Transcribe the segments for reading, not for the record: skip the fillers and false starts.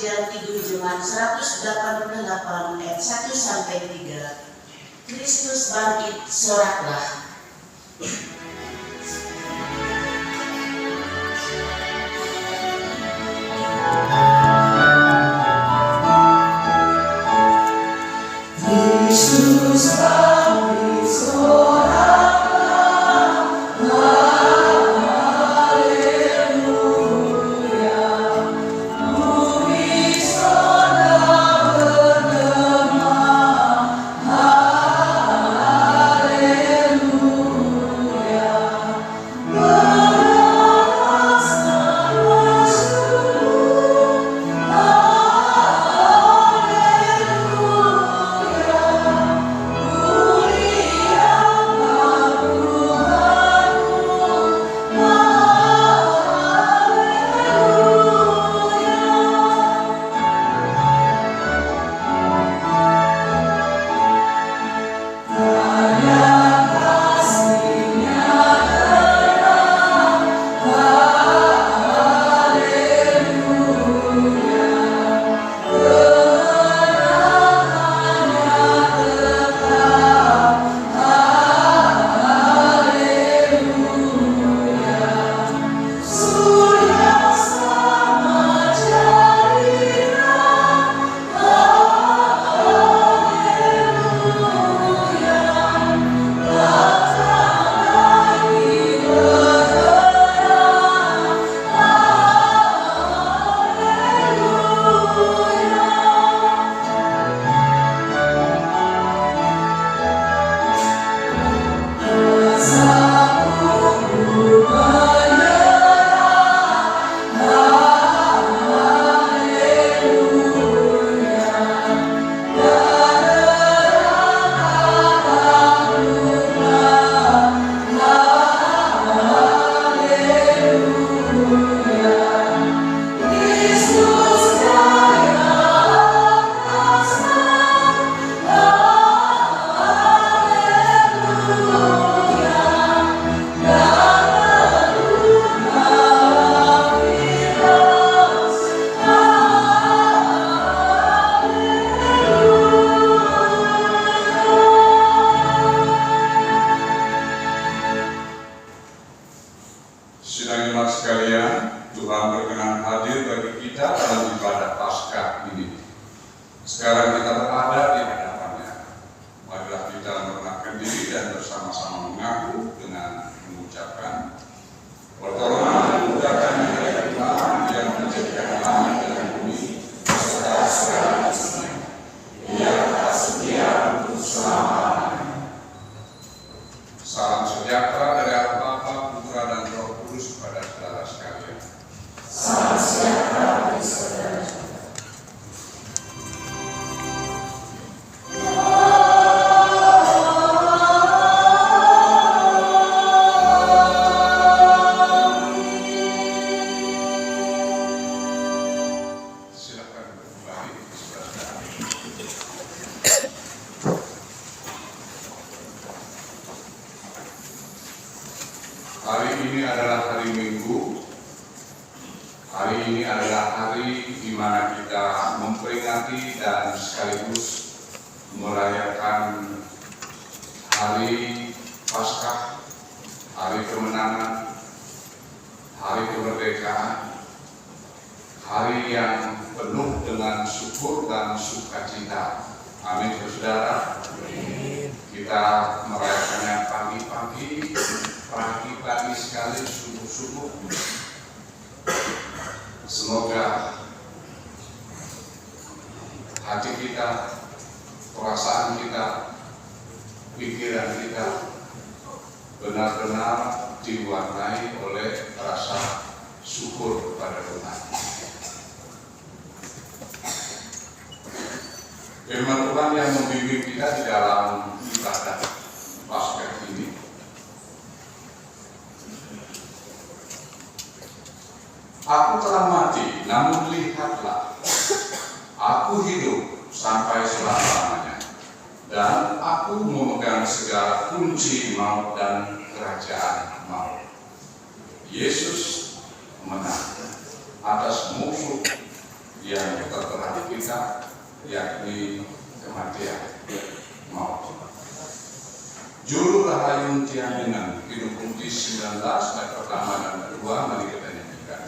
Pujian Kidung Jemaat 188 ayat 1 sampai 3. Kristus bangkit, soraklah. Kristus bangkit, soraklah. Sidang jemaat sekalian, Tuhan berkenan hadir bagi kita dalam ibadah Paskah ini. Sekarang kita berada di hadapannya. Marilah kita merendahkan diri dan bersama-sama mengaku dengan mengucapkan pertolongan mudahkan dari Tuhan yang menciptakan langit dan bumi serta segala isinya. Ia tetap setia untuk selama-lamanya. Salam sejahtera dari Allah Bapa, Putra dan Roh Kudus kepada saudara sekalian. Salam sejahtera bagi saudara. Silakan kembali, saudara. Hari ini adalah hari Minggu. Hari ini adalah hari di mana kita memperingati dan sekaligus merayakan hari Paskah, hari kemenangan, hari kemerdekaan, hari yang penuh dengan syukur dan sukacita. Amin, saudara. Kita merayakannya pagi-pagi sekali, subuh-subuh. Semoga hati kita, perasaan kita, pikiran kita benar-benar diwarnai oleh rasa syukur kepada Tuhan. Firman Tuhan yang membimbing kita di dalam ibadah Paskah ini. Aku telah mati, namun lihatlah, aku hidup sampai selama-lamanya, dan aku memegang segala kunci maut dan kerajaan maut. Yesus menang atas musuh yang tertera di kita, yakni kematian, maut. Juru Rahayu Tianginan, Kidung Putih 19, ayat pertama dan kedua, mari kita nyanyikan.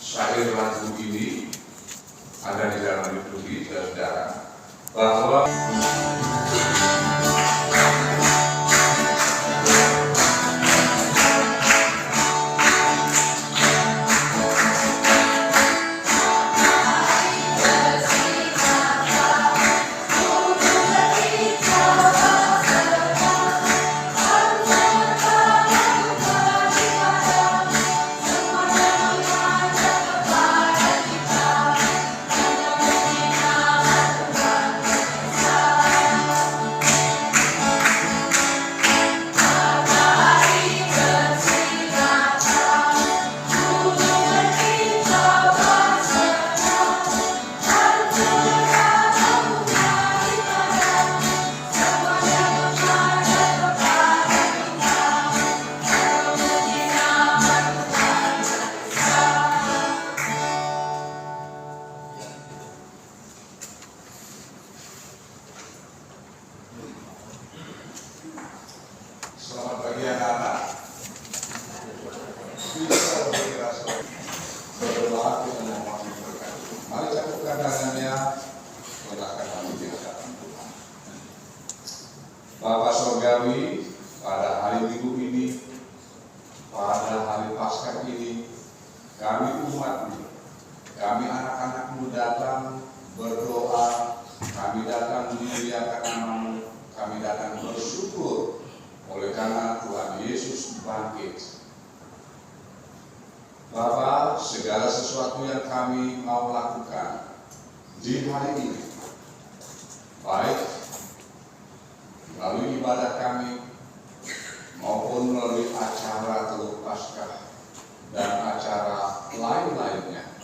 Syair lagu ini ada di dalam liturgi, saudara, bahwa selamat pagi anak-anak. Bisa berkira berdoa kita memohon berkat. Mari cukupkan tangannya, letakkan kami di hadapan Tuhan. Bapa Surgawi, pada hari Minggu ini, pada hari Paskah ini, kami umat-Mu, kami anak-anak-Mu datang berdoa, kami datang memuliakan nama-Mu, kami datang bersyukur oleh karena Tuhan Yesus bangkit. Bapa, segala sesuatu yang kami mau lakukan di hari ini, baik melalui ibadah kami maupun melalui acara Teluk Paskah dan acara lain-lainnya,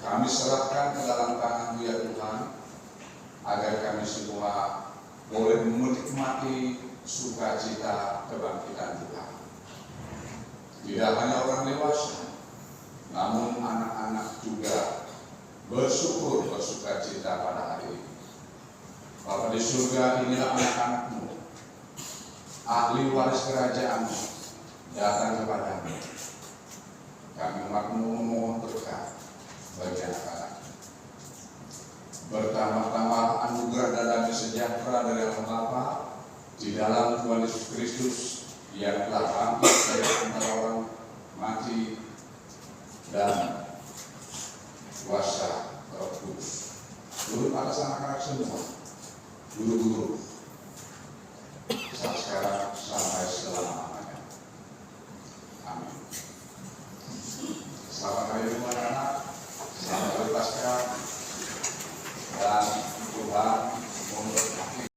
kami serahkan ke dalam tangan-Mu ya Tuhan, agar kami semua boleh menikmati sukacita kebangkitan Tuhan. Tidak hanya orang dewasa, namun anak-anak juga bersyukur bersukacita pada hari ini. Bapa di surga, inilah anak-anak-Mu, ahli waris kerajaan-Mu, datang kepadamu. Kami umat-Mu memohon berkat, bagi anak-anak. Bertambah-tambah anugerah dan damai sejahtera dari Allah Bapa di dalam Tuhan Yesus Kristus yang telah bangkit dari antara orang mati dan kuasa Roh Kudus turun atas anak-anak semua, guru-guru, saat sekarang sampai selama-lamanya. Amin. Selamat hari Raya anak-anak, selamat hari Paskah, dan Tuhan memberkati.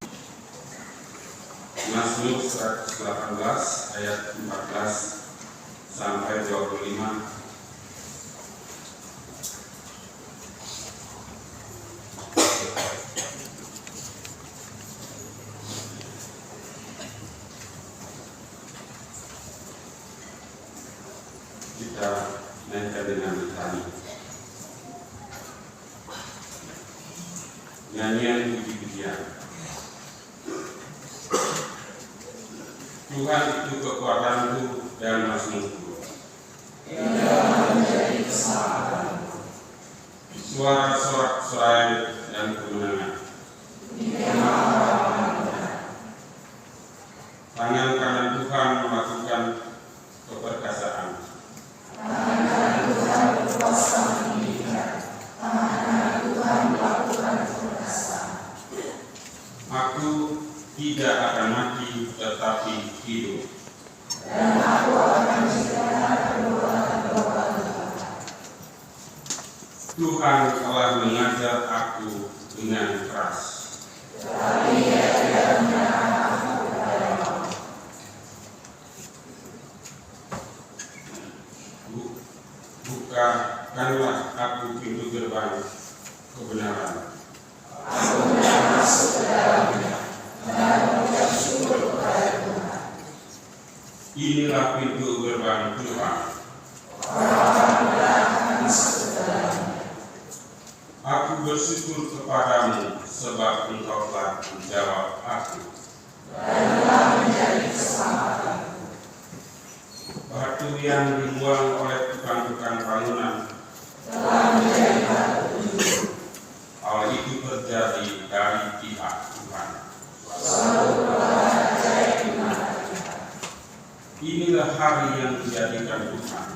Mazmur 118 ayat 14 sampai 25. Kita naikkan dengan litani. Nyanyian puji-pujian. Tuhan itu kekuatanku dan mazmurku. Suara sorak-sorai dan kemenangan. Tangan kanan Tuhan melakukan keperkasaan. Aku tidak akan mati tetapi hidup. Tuhan telah mengajar aku dengan keras. Bukakanlah aku pintu gerbang kebenaran. Inilah pintu gerbang Tuhan. Aku bersyukur kepadamu sebab Engkau telah menjawab aku. Batu yang dibuang oleh tukang-tukang bangunan hal itu terjadi dari pihak Tuhan. Inilah hari yang dijadikan Tuhan.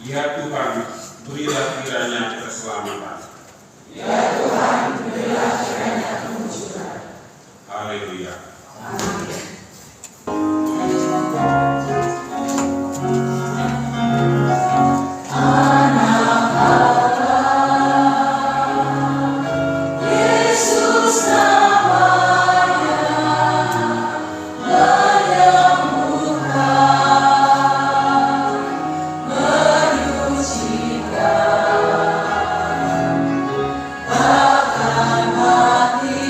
Ya Tuhan, berilah kiranya keselamatan. Haleluya. Akan mati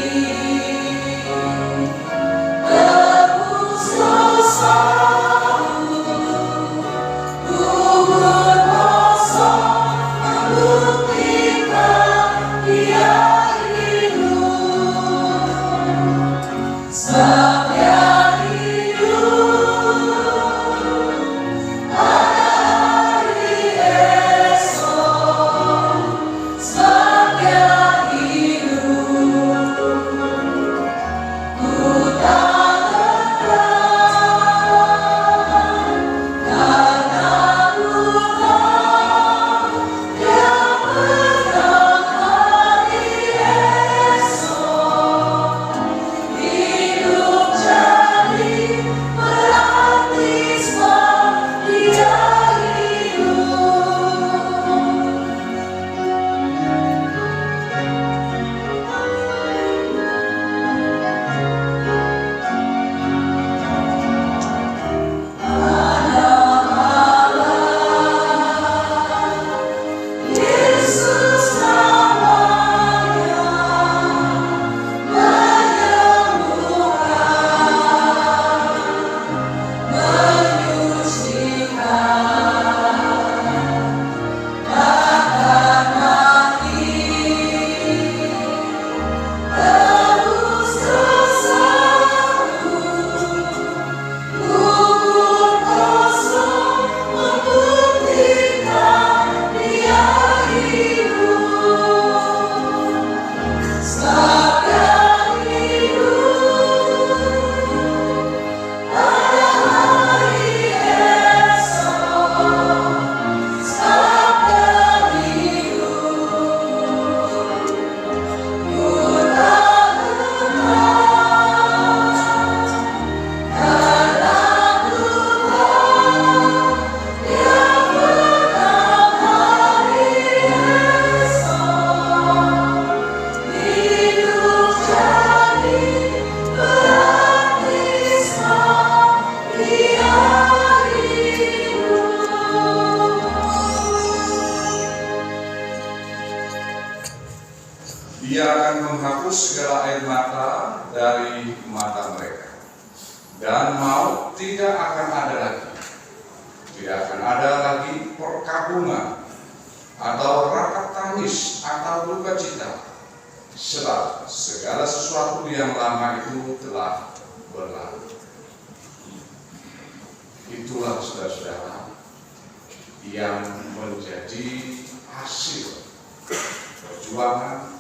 mata mereka. Dan maut tidak akan ada lagi. Tidak akan ada lagi perkabungan atau rapat tangis atau duka cita, sebab segala sesuatu yang lama itu telah berlalu. Itulah saudara-saudara yang menjadi hasil perjuangan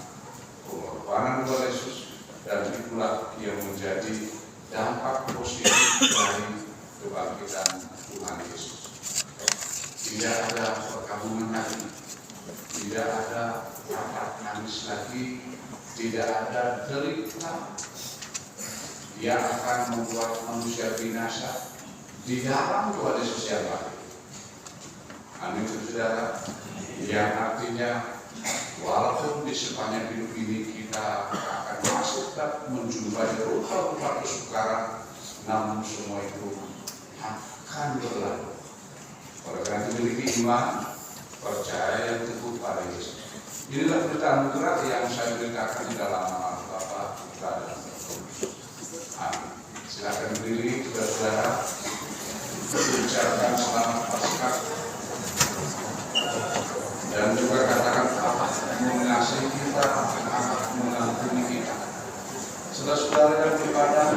pengorbanan Tuhan Yesus, dan itulah yang menjadi dampak positif dari kebangkitan Tuhan Yesus. Tidak ada perkabungan lagi, tidak ada rapat nangis lagi, tidak ada derita. Dia akan membuat manusia binasa di dalam Tuhan Yesus yang baik. Amin, saudara. Yang artinya walaupun di sepanjang hidup ini kita akan masih tetap menjumpai rupa-rupa kesukaran, namun semua itu akan berlalu. Oleh karena itu memiliki iman, percaya yang teguh pada Yesus. Inilah berita anugerah yang saya beritakan di dalam nama Bapa, Putra, dan Roh Kudus. Amin. Silakan berdiri, saudara-saudara. Bicarakan selamat Paskah dan juga katakan Allah mengasihi kita, Allah mengampuni kita. Saudara-saudara yang beribadah,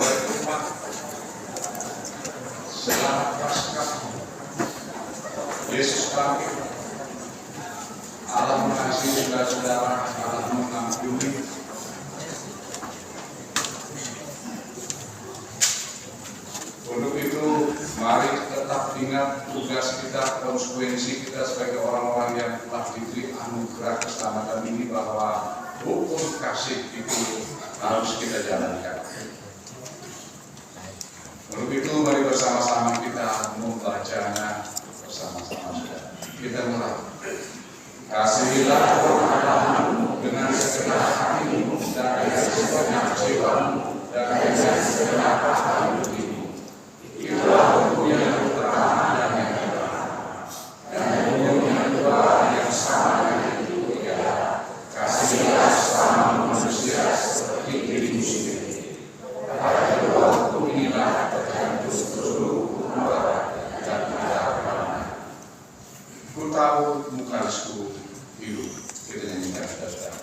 berkhidmat, selamat Paskah. Yesus bangkit. Allah mengasihi saudara-saudara, Allah mengampuni. Untuk itu, mari tetap ingat tugas kita, konsekuensi kita sebagai orang-orang yang telah diberi anugerah keselamatan ini, bahwa hukum kasih itu harus kita jalankan. Untuk itu, mari bersama-sama kita membacanya bersama-sama. Kita mulai. Kasihilah Allahmu dengan segenap hatimu dan dengan segenap jiwamu dan dengan segenap hatimu. Itulah hukum yang pertama dan yang kedua. Dan hukum yang kedua yang sama dengan itu ialah kasihilah sesama manusia seperti dirimu sendiri. Pada kedua hukum inilah tergantung seluruh umat dan tidak pernah. Ku tahu mukasku hidup. Kita nyanyikan saudara.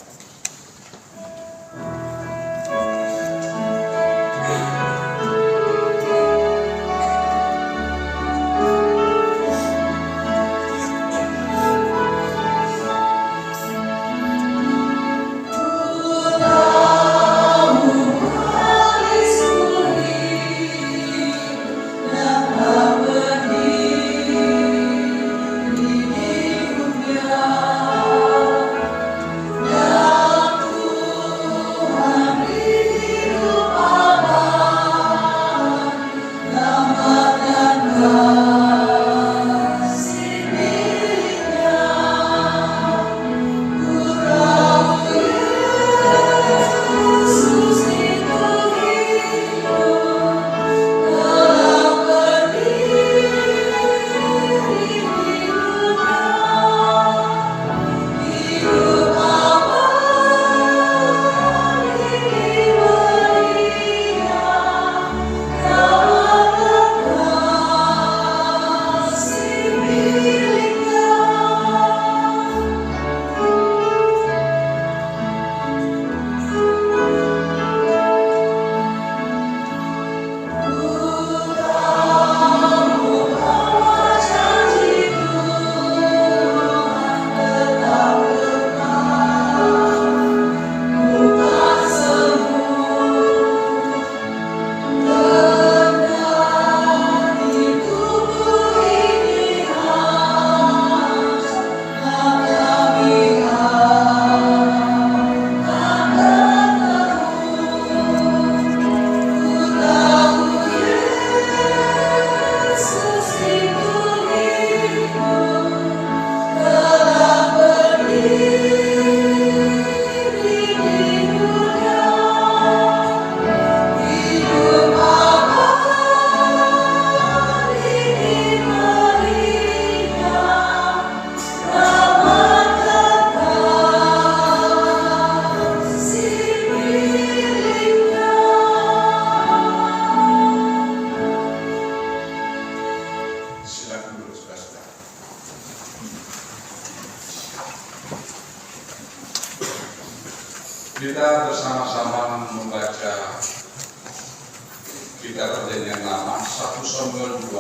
Samuel 2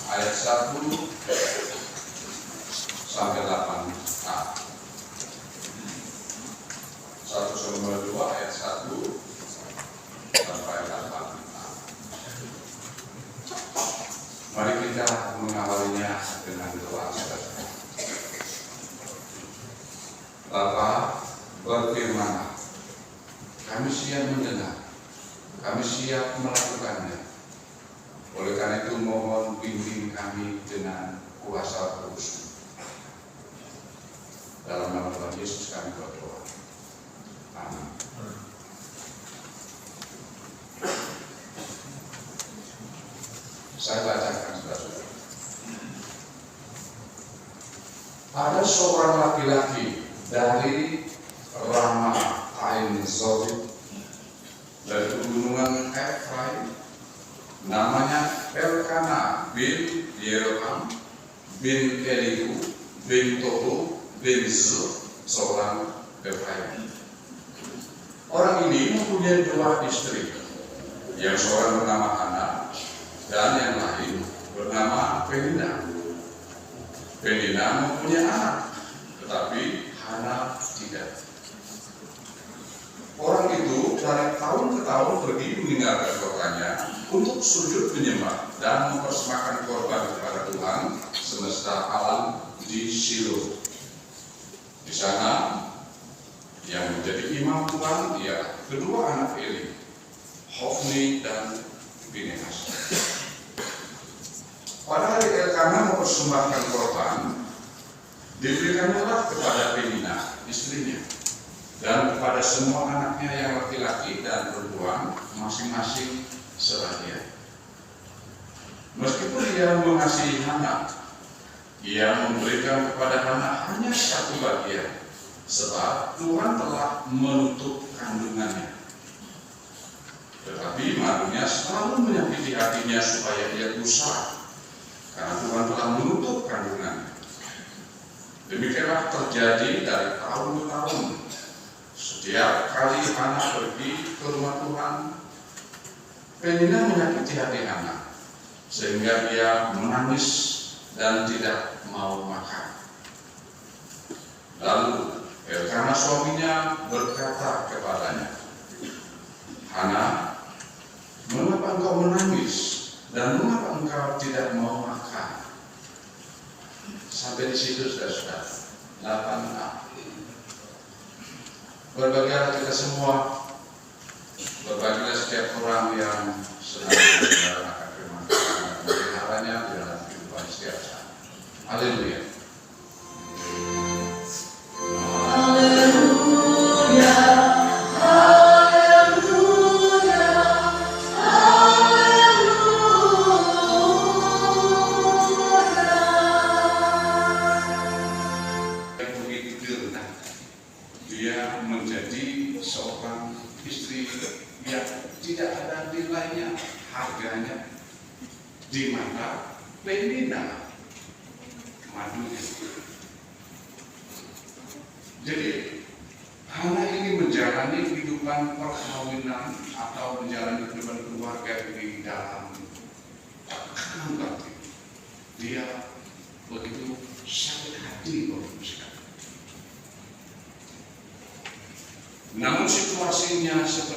ayat 1 sampai 8a. 1 Samuel 2 ayat 1 sampai 8a. Mari kita mengawalinya dengan doa. Bapa, berfirman, kami siap mendengar, kami siap melakukannya. Oleh karena itu mohon bimbing kami dengan kuasa Roh-Mu. Dalam nama Tuhan Yesus kami berdoa. Amin. Saya bacakan saudara-saudara. Ada seorang laki-laki dari Ramah Ain Zorid dari pegunungan Efraim, namanya Elkana bin Yeroham bin Elihu bin Tohu bin Zur, seorang Efraim. Orang ini mempunyai 2 istri, yang seorang bernama Hana dan yang lain bernama Penina. Penina mempunyai anak, tetapi Hana tidak. Orang itu dari tahun ke tahun pergi meninggalkan kotanya untuk sujud menyembah dan mempersembahkan korban kepada Tuhan semesta alam di Shilo. Di sana yang menjadi imam Tuhan ialah kedua anak Eli, Hofni dan Pinehas. Pada hari Elkana mempersembahkan korban, diberikannya kepada Penina, istrinya, dan kepada semua anaknya yang laki-laki dan perempuan, masing-masing sebagian. Meskipun dia mengasihi Hana, ia memberikan kepada Hana hanya 1 bagian, sebab Tuhan telah menutup kandungannya. Tetapi malunya selalu menyakiti hatinya supaya ia berusaha, karena Tuhan telah menutup kandungannya. Demikianlah terjadi dari tahun ke tahun. Setiap kali Hana pergi ke rumah Tuhan, Penina menyakiti hati Hana, sehingga dia menangis dan tidak mau makan. Lalu Elkana suaminya berkata kepadanya, Hana, mengapa engkau menangis dan mengapa engkau tidak mau makan? Sampai di situ sudah 8a. Berbahagialah kita semua, berbahagialah setiap orang yang sedang mendengarkan akan firman Tuhan dan memeliharanya di dalam kehidupan setiap saat. Haleluya. Dia menjadi seorang istri yang tidak ada nilainya, harganya di mata Penina madunya. Jadi Hana ini menjalani kehidupan perkawinan atau menjalani kehidupan keluarga di dalam tekanan. Dia begitu sakit hati bermusik. Namun situasinya seperti